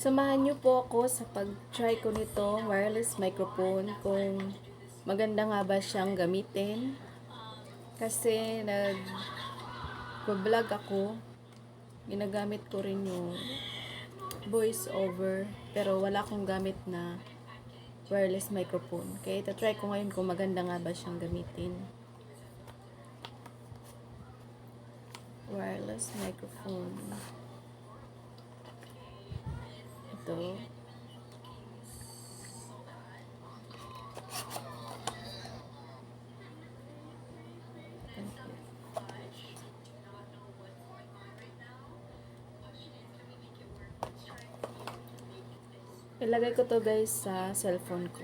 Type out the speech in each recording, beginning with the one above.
Samahan niyo po ako sa pag-try ko nito, wireless microphone, kung maganda nga ba siyang gamitin. Kasi nag-vlog ako, ginagamit ko rin yung voice over, pero wala akong gamit na wireless microphone. Kaya ita-try ko ngayon kung maganda nga ba siyang gamitin. Wireless microphone. Ito. Ilagay ko to guys sa cellphone ko.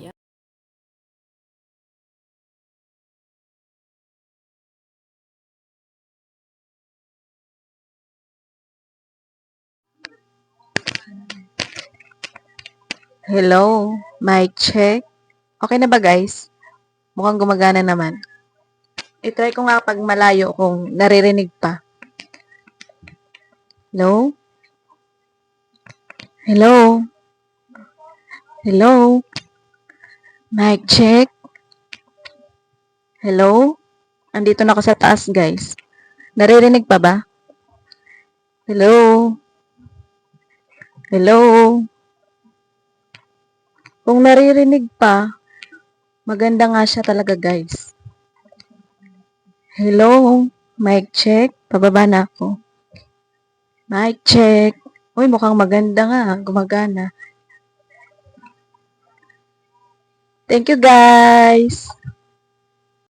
Yan. Hello, mic check. Okay na ba guys? Mukhang gumagana naman. I-try ko nga pag malayo kung naririnig pa. Hello? Hello? Hello? Mic check. Hello? Andito na ako sa taas guys. Naririnig pa ba? Hello? Hello? Kung naririnig pa, maganda nga siya talaga guys. Hello? Mic check. Pababa na ako. Mic check. Uy, mukhang maganda nga. Gumagana. Thank you guys.